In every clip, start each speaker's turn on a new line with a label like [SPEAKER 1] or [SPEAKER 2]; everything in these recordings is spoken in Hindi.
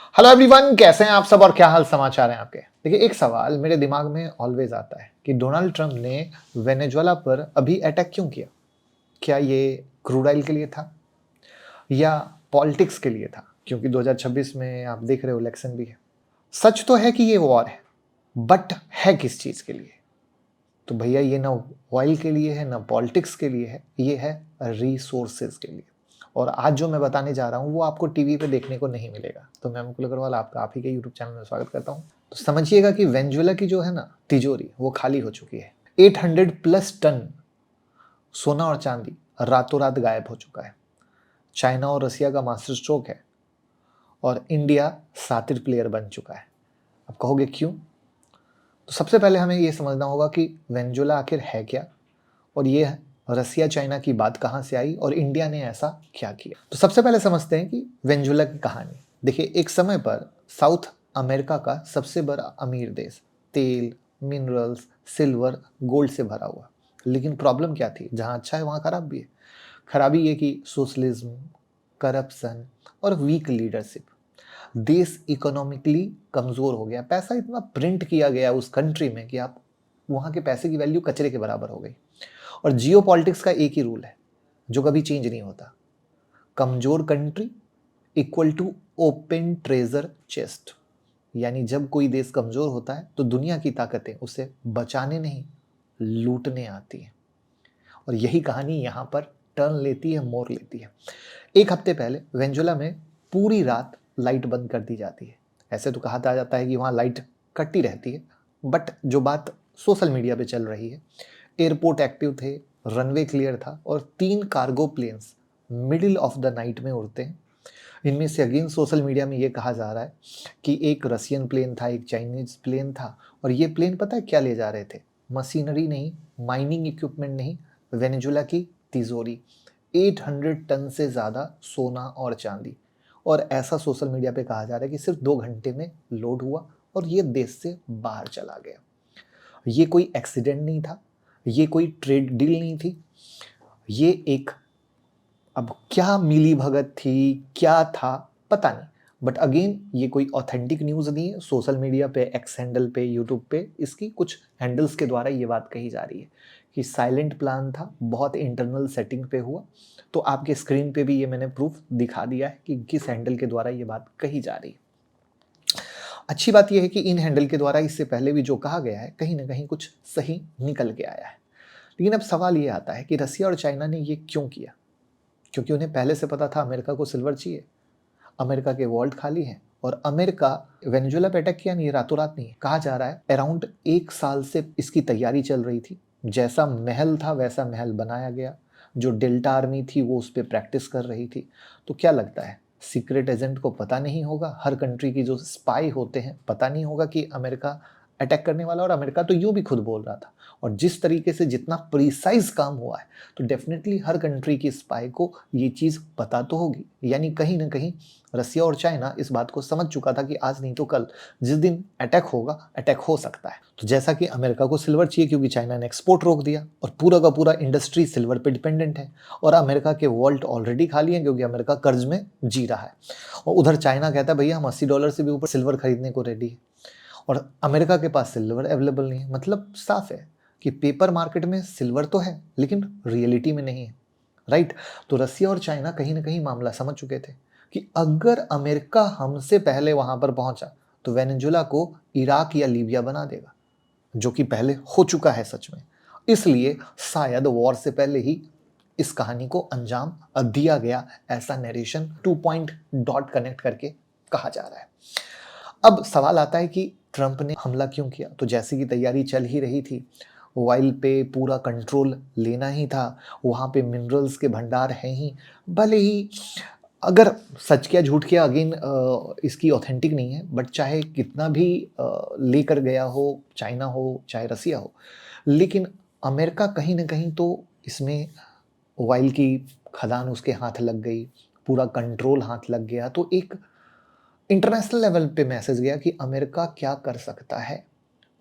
[SPEAKER 1] हेलो एवरीवन, कैसे हैं आप सब और क्या हाल समाचार हैं आपके। देखिए, एक सवाल मेरे दिमाग में ऑलवेज आता है कि डोनाल्ड ट्रंप ने वेनेजुएला पर अभी अटैक क्यों किया। क्या ये क्रूड ऑयल के लिए था या पॉलिटिक्स के लिए था, क्योंकि 2026 में आप देख रहे हो इलेक्शन भी है। सच तो है कि ये वॉर है, बट है किस चीज के लिए? तो भैया, ये ना ऑयल के लिए है ना पॉलिटिक्स के लिए है, ये है रिसोर्सेज के लिए। और आज जो मैं बताने जा रहा हूँ वो आपको टीवी पे देखने को नहीं मिलेगा। तो मैं मुकुल अग्रवाल आपका आप ही के यूट्यूब चैनल में स्वागत करता हूँ। तो समझिएगा कि वेनेजुएला की जो है ना तिजोरी, वो खाली हो चुकी है। 800 प्लस टन सोना और चांदी रातों रात गायब हो चुका है। चाइना और रसिया का मास्टर स्ट्रोक है और इंडिया सातिर प्लेयर बन चुका है। अब कहोगे क्यों? तो सबसे पहले हमें ये समझना होगा कि वेनेजुएला आखिर है क्या, और ये रसिया चाइना की बात कहाँ से आई और इंडिया ने ऐसा क्या किया। तो सबसे पहले समझते हैं कि वेनेजुएला की कहानी। देखिए, एक समय पर साउथ अमेरिका का सबसे बड़ा अमीर देश, तेल, मिनरल्स, सिल्वर, गोल्ड से भरा हुआ। लेकिन प्रॉब्लम क्या थी? जहाँ अच्छा है वहाँ खराब भी है। खराबी ये कि सोशलिज्म, करप्शन और वीक लीडरशिप। देश इकोनॉमिकली कमजोर हो गया। पैसा इतना प्रिंट किया गया उस कंट्री में कि आप वहाँ के पैसे की वैल्यू कचरे के बराबर हो गई। और जियो पॉलिटिक्स का एक ही रूल है जो कभी चेंज नहीं होता: कमजोर country equal to open treasure chest. यानी जब कोई देश कमजोर होता है तो दुनिया की ताकतें उसे बचाने नहीं, लूटने आती हैं। और यही कहानी यहाँ पर टर्न लेती है, मोड़ लेती है। एक हफ्ते पहले वेनेजुएला में पूरी रात लाइट बंद कर दी जाती है। ऐसे तो कहा जाता है कि वहाँ लाइट कटती रहती है, बट जो बात सोशल मीडिया पे चल रही है, एयरपोर्ट एक्टिव थे, रनवे क्लियर था और 3 cargo planes middle of the night में उड़ते हैं। इनमें से अगेन सोशल मीडिया में ये कहा जा रहा है कि एक रशियन प्लेन था, एक चाइनीज प्लेन था। और ये प्लेन पता है क्या ले जा रहे थे? मशीनरी नहीं, माइनिंग इक्विपमेंट नहीं, वेनेजुएला की तिजोरी। 800 टन से ज़्यादा सोना और चांदी। और ऐसा सोशल मीडिया पे कहा जा रहा है कि सिर्फ 2 घंटे में लोड हुआ और ये देश से बाहर चला गया। ये कोई एक्सीडेंट नहीं था, ये कोई ट्रेड डील नहीं थी, ये एक, अब क्या मिली भगत थी, क्या था, पता नहीं। बट अगेन ये कोई ऑथेंटिक न्यूज़ नहीं है। सोशल मीडिया पे, एक्स हैंडल पे, यूट्यूब पे इसकी कुछ हैंडल्स के द्वारा ये बात कही जा रही है कि साइलेंट प्लान था, बहुत इंटरनल सेटिंग पे हुआ। तो आपके स्क्रीन पे भी ये मैंने प्रूफ दिखा दिया है कि किस हैंडल के द्वारा ये बात कही जा रही है। अच्छी बात यह है कि इन हैंडल के द्वारा इससे पहले भी जो कहा गया है कहीं ना कहीं कुछ सही निकल के आया है। लेकिन अब सवाल ये आता है कि रसिया और चाइना ने ये क्यों किया? क्योंकि उन्हें पहले से पता था अमेरिका को सिल्वर चाहिए, अमेरिका के वॉल्ट खाली हैं। और अमेरिका वेनेजुएला पे अटैक किया नहीं, रातों रात नहीं है। कहा जा रहा है अराउंड 1 साल से इसकी तैयारी चल रही थी। जैसा महल था वैसा महल बनाया गया। जो डेल्टा आर्मी थी वो उस पर प्रैक्टिस कर रही थी। तो क्या लगता है, सीक्रेट एजेंट को पता नहीं होगा? हर कंट्री की जो स्पाई होते हैं, पता नहीं होगा कि अमेरिका अटैक करने वाला? और अमेरिका तो यूं भी खुद बोल रहा था। और जिस तरीके से जितना प्रिसाइज काम हुआ है, तो डेफिनेटली हर कंट्री की स्पाई को ये चीज़ पता तो होगी। यानी कहीं ना कहीं रसिया और चाइना इस बात को समझ चुका था कि आज नहीं तो कल जिस दिन अटैक होगा, अटैक हो सकता है। तो जैसा कि अमेरिका को सिल्वर चाहिए क्योंकि चाइना ने एक्सपोर्ट रोक दिया और पूरा का पूरा इंडस्ट्री सिल्वर पे डिपेंडेंट है। और अमेरिका के वॉल्ट ऑलरेडी खाली हैं क्योंकि अमेरिका कर्ज में जी रहा है। और उधर चाइना कहता है भैया हम $80 से भी ऊपर सिल्वर खरीदने को रेडी है। और अमेरिका के पास सिल्वर अवेलेबल नहीं है। मतलब साफ है कि पेपर मार्केट में सिल्वर तो है लेकिन रियलिटी में नहीं है। राइट? तो रसिया और चाइना कहीं ना कहीं मामला समझ चुके थे कि अगर अमेरिका हमसे पहले वहां पर पहुंचा तो वेनेजुएला को इराक या लीबिया बना देगा, जो कि पहले हो चुका है सच में। इसलिए शायद वॉर से पहले ही इस कहानी को अंजाम दिया गया, ऐसा नरेशन 2 पॉइंट डॉट कनेक्ट करके कहा जा रहा है। अब सवाल आता है कि ट्रंप ने हमला क्यों किया? तो जैसे की तैयारी चल ही रही थी, ऑयल पे पूरा कंट्रोल लेना ही था। वहाँ पे मिनरल्स के भंडार हैं ही। भले ही अगर सच किया झूठ किया, अगेन इसकी ऑथेंटिक नहीं है, बट चाहे कितना भी लेकर गया हो, चाइना हो चाहे रसिया हो, लेकिन अमेरिका कहीं ना कहीं तो इसमें ऑयल की खदान उसके हाथ लग गई, पूरा कंट्रोल हाथ लग गया। तो एक इंटरनेशनल लेवल पे मैसेज गया कि अमेरिका क्या कर सकता है।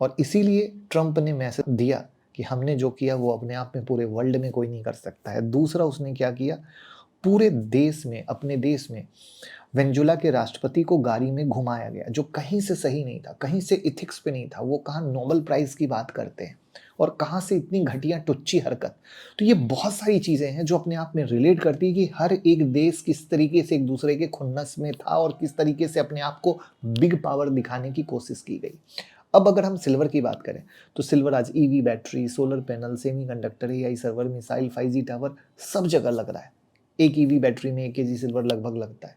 [SPEAKER 1] और इसीलिए ट्रंप ने मैसेज दिया कि हमने जो किया वो अपने आप में पूरे वर्ल्ड में कोई नहीं कर सकता है। दूसरा उसने क्या किया, पूरे देश में, अपने देश में वेनेजुएला के राष्ट्रपति को गाड़ी में घुमाया गया, जो कहीं से सही नहीं था, कहीं से इथिक्स पे नहीं था। वो कहाँ नोबेल प्राइज़ की बात करते हैं और कहाँ से इतनी घटिया टुच्ची हरकत। तो ये बहुत सारी चीज़ें हैं जो अपने आप में रिलेट करती है कि हर एक देश किस तरीके से एक दूसरे के खुन्नस में था और किस तरीके से अपने आप को बिग पावर दिखाने की कोशिश की गई। अब अगर हम सिल्वर की बात करें तो सिल्वर आज EV battery, solar panel, semiconductor, AI server, missile, 5G tower सब जगह लग रहा है। एक ईवी बैटरी में 1 केजी सिल्वर लगभग लगता है।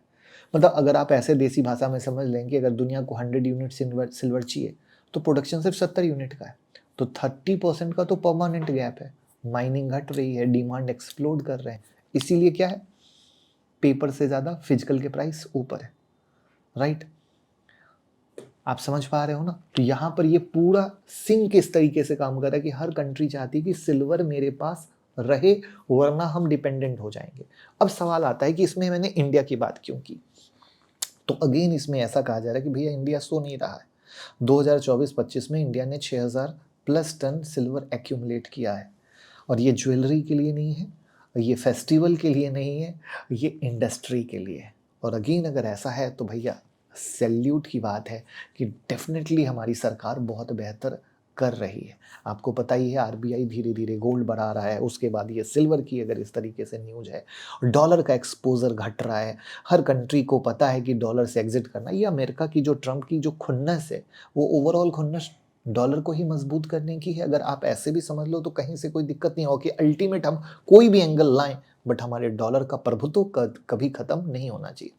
[SPEAKER 1] मतलब अगर आप ऐसे देसी भाषा में समझ लें कि अगर दुनिया को 100 यूनिट सिल्वर चाहिए तो प्रोडक्शन सिर्फ 70 यूनिट का है। तो 30% का तो परमानेंट गैप है। माइनिंग घट रही है, डिमांड एक्सप्लोड कर रहे हैं। इसीलिए क्या है, पेपर से ज़्यादा फिजिकल के प्राइस ऊपर है, राइट? आप समझ पा रहे हो ना? तो यहाँ पर ये पूरा सिंक इस तरीके से काम कर रहा है कि हर कंट्री चाहती है कि सिल्वर मेरे पास रहे, वरना हम डिपेंडेंट हो जाएंगे। अब सवाल आता है कि इसमें मैंने इंडिया की बात क्यों की? तो अगेन इसमें ऐसा कहा जा रहा है कि भैया इंडिया सो नहीं रहा है। 2024-25 में इंडिया ने 6000 प्लस टन सिल्वर एक्यूमुलेट किया है। और ये ज्वेलरी के लिए नहीं है, ये फेस्टिवल के लिए नहीं है, ये इंडस्ट्री के लिए है। और अगेन अगर ऐसा है तो भैया सैल्यूट की बात है कि डेफिनेटली हमारी सरकार बहुत बेहतर कर रही है। आपको पता ही है आरबीआई धीरे धीरे गोल्ड बढ़ा रहा है, उसके बाद ये सिल्वर की अगर इस तरीके से न्यूज है, डॉलर का एक्सपोजर घट रहा है। हर कंट्री को पता है कि डॉलर से एग्जिट करना। ये अमेरिका की जो ट्रम्प की जो खुन्नस है, वो ओवरऑल खुन्नस डॉलर को ही मजबूत करने की है। अगर आप ऐसे भी समझ लो तो कहीं से कोई दिक्कत नहीं हो कि अल्टीमेट हम कोई भी एंगल लाएं, बट हमारे डॉलर का प्रभुत्व कभी खत्म नहीं होना चाहिए।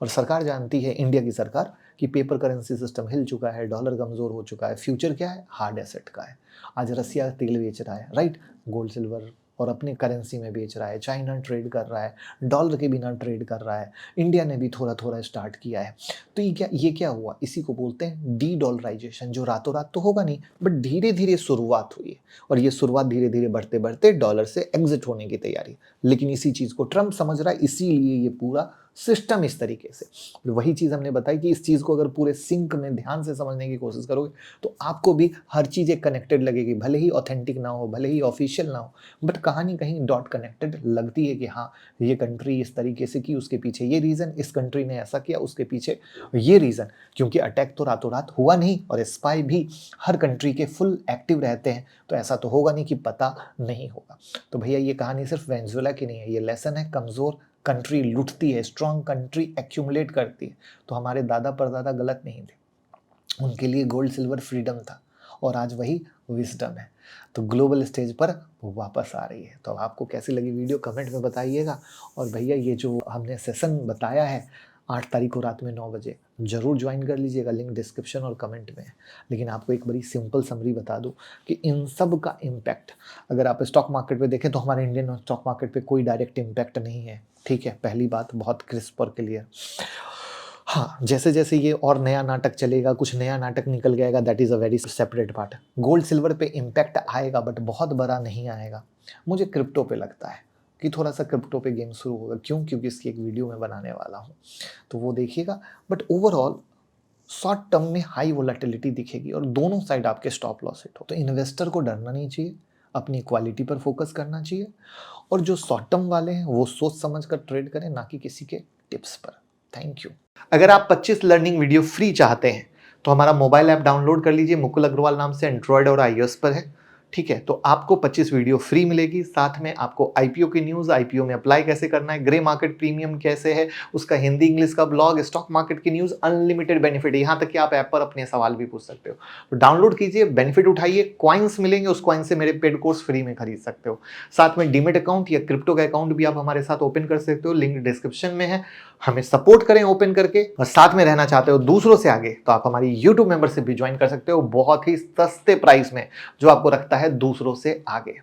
[SPEAKER 1] और सरकार जानती है, इंडिया की सरकार, कि पेपर करेंसी सिस्टम हिल चुका है, डॉलर कमज़ोर हो चुका है। फ्यूचर क्या है? हार्ड एसेट का है। आज रसिया तेल बेच रहा है, राइट, गोल्ड सिल्वर, और अपनी करेंसी में बेच रहा है। चाइना ट्रेड कर रहा है, डॉलर के बिना ट्रेड कर रहा है। इंडिया ने भी थोड़ा थोड़ा स्टार्ट किया है। तो ये क्या हुआ? इसी को बोलते हैं डी डॉलराइजेशन, जो रातों रात तो होगा नहीं, बट धीरे धीरे शुरुआत हुई है। और ये शुरुआत धीरे धीरे बढ़ते बढ़ते डॉलर से एग्जिट होने की तैयारी। लेकिन इसी चीज़ को ट्रम्प समझ रहा है, इसीलिए ये पूरा सिस्टम इस तरीके से। और वही चीज़ हमने बताई कि इस चीज़ को अगर पूरे सिंक में ध्यान से समझने की कोशिश करोगे तो आपको भी हर चीज़ एक कनेक्टेड लगेगी। भले ही ऑथेंटिक ना हो, भले ही ऑफिशियल ना हो, बट कहानी कहीं डॉट कनेक्टेड लगती है कि हाँ, ये कंट्री इस तरीके से की, उसके पीछे ये रीज़न, इस कंट्री ने ऐसा किया, उसके पीछे ये रीज़न। क्योंकि अटैक तो रातों रात हुआ नहीं, और स्पाई भी हर कंट्री के फुल एक्टिव रहते हैं, तो ऐसा तो होगा नहीं कि पता नहीं होगा। तो भैया ये कहानी सिर्फ वेनेजुएला की नहीं है, ये लेसन है। कमज़ोर कंट्री लुटती है, स्ट्रॉन्ग कंट्री एक्यूमुलेट करती है। तो हमारे दादा परदादा गलत नहीं थे, उनके लिए गोल्ड सिल्वर फ्रीडम था, और आज वही विजडम है। तो ग्लोबल स्टेज पर वापस आ रही है। तो अब आपको कैसी लगी वीडियो कमेंट में बताइएगा। और भैया ये जो हमने सेशन बताया है 8 तारीख को रात में 9 बजे, ज़रूर ज्वाइन कर लीजिएगा, लिंक डिस्क्रिप्शन और कमेंट में है। लेकिन आपको एक बड़ी सिंपल समरी बता दूं कि इन सब का इम्पैक्ट अगर आप स्टॉक मार्केट पे देखें तो हमारे इंडियन स्टॉक मार्केट पे कोई डायरेक्ट इम्पैक्ट नहीं है, ठीक है? पहली बात बहुत क्रिस्प और क्लियर। हाँ, जैसे जैसे ये और नया नाटक चलेगा, कुछ नया नाटक निकल जाएगा, that is a very separate part. Gold silver पे इम्पैक्ट आएगा, बट बहुत बड़ा नहीं आएगा। मुझे क्रिप्टो पे लगता है कि थोड़ा सा क्रिप्टो पे गेम शुरू होगा। क्यों? क्योंकि इसकी एक वीडियो मैं बनाने वाला हूँ, तो वो देखिएगा। बट ओवरऑल शॉर्ट टर्म में हाई वोलेटिलिटी दिखेगी और दोनों साइड आपके स्टॉप लॉस हिट हो। तो इन्वेस्टर को डरना नहीं चाहिए, अपनी क्वालिटी पर फोकस करना चाहिए, और जो शॉर्ट टर्म वाले हैं वो सोच समझ कर ट्रेड करें, ना कि किसी के टिप्स पर। Thank you. अगर आप 25 लर्निंग वीडियो फ्री चाहते हैं तो हमारा मोबाइल ऐप डाउनलोड कर लीजिए, मुकुल अग्रवाल नाम से, एंड्रॉयड और iOS पर है, ठीक है? तो आपको 25 वीडियो फ्री मिलेगी। साथ में आपको आईपीओ की न्यूज़, आईपीओ में अप्लाई कैसे करना है, ग्रे मार्केट प्रीमियम कैसे है, उसका हिंदी इंग्लिश का ब्लॉग, स्टॉक मार्केट की न्यूज़, अनलिमिटेड बेनिफिट है। यहाँ तक कि आप ऐप पर अपने सवाल भी पूछ सकते हो। तो डाउनलोड कीजिए, बेनिफिट उठाइए, कॉइन्स मिलेंगे, उस कॉइन से मेरे पेड कोर्स फ्री में खरीद सकते हो। साथ में डीमेट अकाउंट या क्रिप्टो का अकाउंट भी आप हमारे साथ ओपन कर सकते हो, लिंक डिस्क्रिप्शन में है। हमें सपोर्ट करें ओपन करके, और साथ में रहना चाहते हो दूसरों से आगे, तो आप हमारी यूट्यूब मेंबरशिप भी ज्वाइन कर सकते हो, बहुत ही सस्ते प्राइस में, जो आपको रखता है दूसरों से आगे।